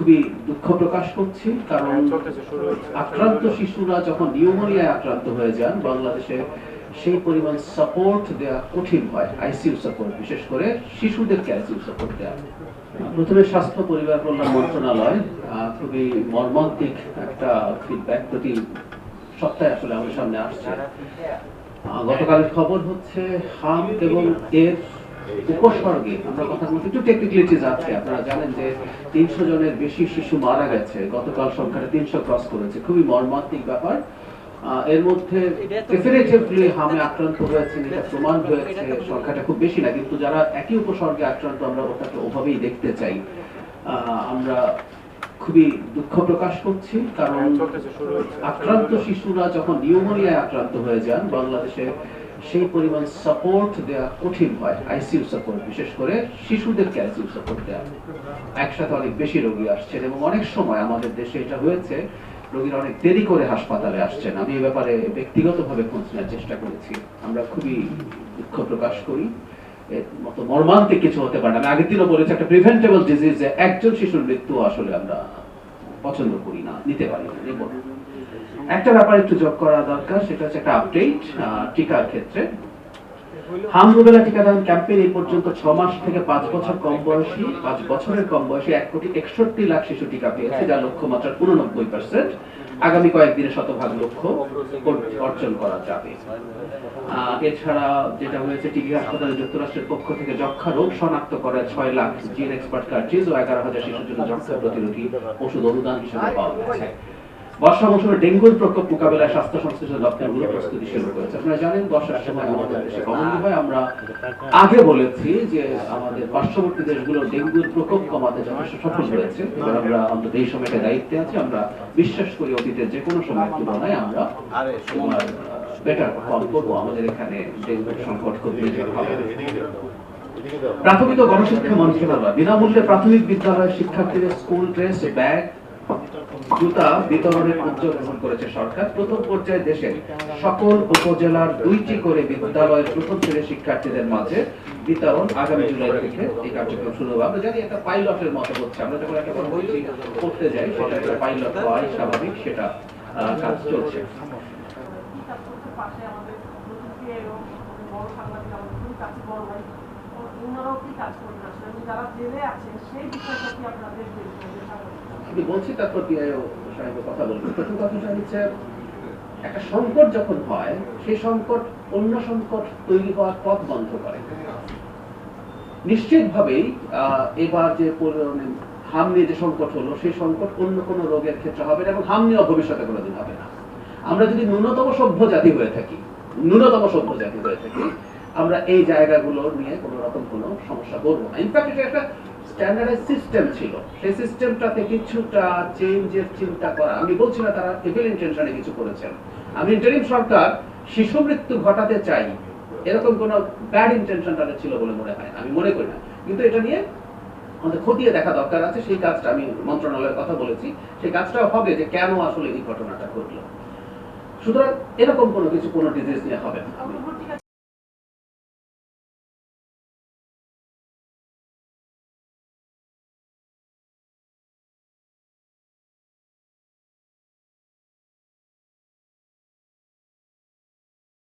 খুবই দুঃখ প্রকাশ করছি, কারণ আক্রান্ত শিশুরা যখন নিউমোনিয়ায় আক্রান্ত হয়ে যান বাংলাদেশে সেই পরিমাণ সাপোর্ট দেওয়া কঠিন হয়। আইসিইউ সাপোর্ট, বিশেষ করে শিশুদেরকে আইসিইউ সাপোর্ট দেওয়া। প্রথমে স্বাস্থ্য পরিবার কল্যাণ মন্ত্রণালয় খুবই মর্মান্তিক একটা ফিডব্যাক প্রতি সপ্তাহে আসলে আমাদের সামনে আসছে। গতকালের খবর হচ্ছে হাম এবং এর উপসর্গে আমরা কথার মধ্যে একটু টেকনিক্যালিটিস আছে। আপনারা জানেন যে ৩০০ জনের বেশি শিশু মারা গেছে, গতকাল সংখ্যাটা ৩০০ ক্রস করেছে। খুবই মর্মান্তিক ব্যাপার। এর মধ্যে ডেফিনেটিভলি হামে আক্রান্ত হয়েছেন এটা প্রমাণ হয়েছে। সংখ্যাটা খুব বেশি না, কিন্তু যারা একই উপসর্গে আক্রান্ত আমরা ওটাকে ওভাবেই দেখতে চাই। আমরা খুবই দুঃখ প্রকাশ করছি, কারণ আক্রান্ত শিশুরা যখন নিউমোনিয়ায় আক্রান্ত হয়ে যান বাংলাদেশে সেই পরিমাণ সাপোর্ট দেওয়া কঠিন হয়। আইসিইউ সাপোর্ট, বিশেষ করে শিশুদেরকে আইসিইউ সাপোর্ট দেওয়া। একসাথে অনেক বেশি রোগী আসছেন এবং অনেক সময় আমাদের দেশে এটা হয়েছে রোগীরা অনেক দেরি করে হাসপাতালে আসছেন। আমি এই ব্যাপারে ব্যক্তিগতভাবে খোঁজ নেওয়ার চেষ্টা করেছি। আমরা খুবই দুঃখ প্রকাশ করি। এর মতো মর্মান্তিক কিছু হতে পারে না। আমি আগের দিনও বলেছি, একটা প্রিভেন্টেবল ডিজিজে একজন শিশুর মৃত্যু আসলে আমরা পছন্দ করি না, নিতে পারি না, নেব না। একটা ব্যাপার একটু যোগ করা দরকার, সেটা হচ্ছে একটা আপডেট টিকার ক্ষেত্রে। হাম রুবেলা টিকাদান ক্যাম্পেইন এই পর্যন্ত 6 মাস থেকে 5 বছর কম বয়সী, 5 বছরের কম বয়সী 1,61,00,000 শিশু টিকা পেয়েছে, যার লক্ষ্যমাত্রার 89%। আগামী কয়েকদিনে শতভাগ লক্ষ্য অর্জন করা যাবে। এছাড়া যেটা হয়েছে, টিবি হাসপাতালে যুক্তরাষ্ট্রের পক্ষ থেকে যক্ষা রোগ শনাক্ত করা 6 লাখ জিন এক্সপার্ট কার্ট্রিজ ও 11,000 শিশুর জন্য যক্ষা প্রতিরোধী ওষুধ অনুদান হিসেবে পাওয়া গেছে। বর্ষা মৌসুমে ডেঙ্গুর প্রকোপ মোকাবিলায় স্বাস্থ্য সংশ্লিষ্ট দপ্তরগুলো প্রস্তুতি শুরু করেছে। আপনারা জানেন বর্ষার সময় আমাদের দেশে কমন হয়। আমরা আগে বলেছি যে আমাদের পার্শ্ববর্তী দেশগুলো ডেঙ্গুর প্রকোপ কমাতে যথেষ্ট সফল হয়েছে। এবার আমরা অন্তত এই সময়টা দায়িত্বে আছি। আমরা বিশ্বাস করি অতীতের যে কোনো সময়ের তুলনায় আমরা বেটার পারফর্ম করবো। আমাদের এখানে ডেঙ্গুর সংকট খুব বেশি হবে। প্রাথমিক ও গণশিক্ষা মন্ত্রণালয় বিনামূল্যে প্রাথমিক বিদ্যালয়ের শিক্ষার্থীদের স্কুল ড্রেস, ব্যাগ, জুতা বিতরণের উদ্যোগ গ্রহণ করেছে সরকার। প্রথম পর্যায়ে দেশের সকল উপজেলার 2টি করে বিদ্যালয়ের প্রথম শ্রেণীর শিক্ষার্থীদের মাঝে বিতরণ আগামী জুলাই থেকে এই কার্যক্রম শুরু হবে। আমরা জানি একটা পাইলটের মতো হচ্ছে। আমরা যখন একটা কর্মসূচি করতে যাই সেটা একটা পাইলট হওয়াই স্বাভাবিক, সেটা কাজ চলছে। আমি বলছি, তারপর পিআইও সাহেবের কথা বলবো। প্রথম কথাটা হচ্ছে, একটা সংকট যখন হয় সেই সংকট অন্য সংকট তৈরি হওয়ার পথ বন্ধ করে। নিশ্চিতভাবেই এবার যে হাম নিয়ে যে সংকট হলো সেই সংকট অন্য কোনো রোগের ক্ষেত্রে হবে না এবং হাম নিয়ে ভবিষ্যতে কোনোদিন হবে না। আমরা যদি ন্যূনতম সভ্য জাতি হয়ে থাকি, আমরা এই জায়গাগুলো নিয়ে কোনো রকম কোনো সমস্যা করবো না। ইনফ্যাক্ট এটা একটা স্ট্যান্ডার্ডাইজ সিস্টেম ছিল, সেই সিস্টেমটাতে কিছুটা চেঞ্জের চিন্তা করা। আমি বলছি না তারা ইভিল ইন্টেনশনে কিছু করেছেন। আমি ইন্টারিম সরকার শিশু মৃত্যু ঘটাতে চাই এরকম কোনো ব্যাড ইন্টেনশন তাদের ছিল বলে মনে হয় না, আমি মনে করি না। কিন্তু এটা নিয়ে আমাদের খতিয়ে দেখা দরকার আছে। সেই কাজটা আমি মন্ত্রণালয়ের কথা বলেছি, সেই কাজটাও হবে যে কেন আসলে এই ঘটনাটা ঘটলো। সুতরাং এরকম কোনো কিছু কোনো ডিজিজ নিয়ে হবে না।